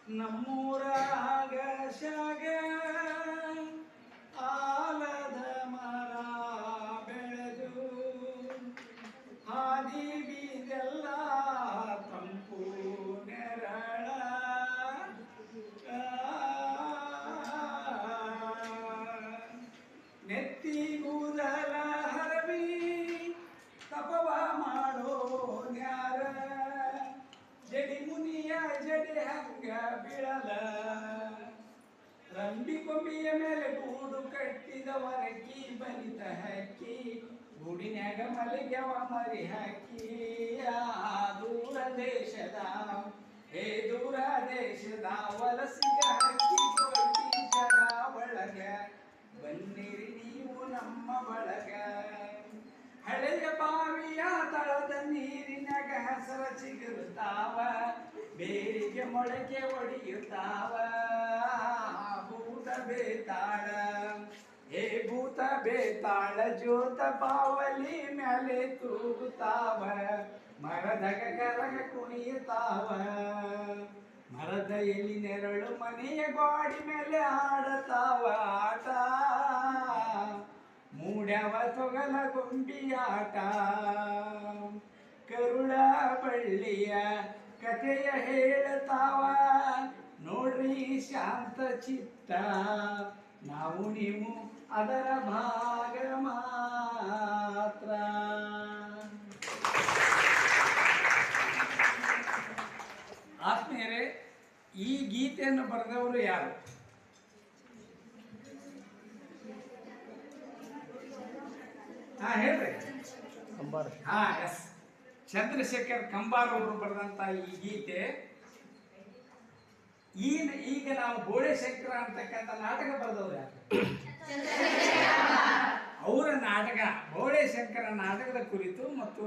ನಮ್ಮೂರಾಗ ಶಾಗ ಆಲದ ಮರ ಬೆಳೆದು ಹಾದಿ ಬೀದೆಲ್ಲ ತಂಪು ನೆರಳ ನೆತ್ತಿ ಕೂದಲ ಹರವಿ ತಪವ ಮಾಡೋ ನ್ಯಾರ ಜಡಿ ಮುನಿಯ ಜಡೆ ಹಂಗ ಬೀಳಲ ರಂಬಿ ಕೊಂಬಿಯ ಮೇಲೆ ಗೂಡು ಕಟ್ಟಿದ ವರಕಿ ಬಲಿತ ಹಕ್ಕಿ ಗೂಡಿನ್ಯಾಗ ಮಲಿಗೆವ ಮರಿ ಹಾಕಿ ದೂರ ದೇಶದ ದೂರ ದೇಶದ ವಲಸಿಗ ಹಕ್ಕಿ ಕೊಟ್ಟಿ ಜಗ ಒಳಗ ಬನ್ನಿರಿ ನೀವು ನಮ್ಮ ಬಳಗ ಹಳೆಯ ಬಾವಿಯ ತಳದ ನೀರಿನಾಗ ಹಸರ ಚಿಗುರುತ್ತಾವ ಬೇರಿಗೆ ಮೊಳಕೆ ಒಡೆಯುತ್ತಾವ ಭೂತ ಬೇತಾಳ ಭೂತ ಬೇತಾಳ ಜೋತ ಬಾವಲಿ ಮ್ಯಾಲೆ ತೂಗುತ್ತಾವ ಮರದಗ ಕರಗ ಕುಣಿಯುತ್ತಾವ ಮರದ ಎಲಿ ನೆರಳು ಮನೆಯ ಗಾಡಿ ಮೇಲೆ ಆಡತಾವ ಆಟ ಮೂಡ್ಯವ ತೊಗಲ ಗೊಂಬಿಯಾಟ ಕರುಳ ಬಳ್ಳಿಯ ಕಥೆಯ ಹೇಳ್ತಾವ ನೋಡ್ರಿ ಶಾಂತ ಚಿತ್ತ ನಾವು ನೀವು ಅದರ ಭಾಗ ಮಾತ್ರ. ಆತ್ಮೀಯರೇ, ಈ ಗೀತೆಯನ್ನು ಬರೆದವರು ಯಾರು? ಹೇಳ್ರಿ. ಎಸ್, ಚಂದ್ರಶೇಖರ್ ಕಂಬಾರ್ ಅವರು ಬರೆದಂತ ಈ ಗೀತೆ. ಈಗ ನಾವು ಬೋಳೆ ಶಂಕರ ಅಂತಕ್ಕಂಥ ನಾಟಕ ಬರೆದವ್ರು ಯಾರು? ಅವರ ನಾಟಕ ಬೋಳೆ ಶಂಕರ ನಾಟಕದ ಕುರಿತು ಮತ್ತು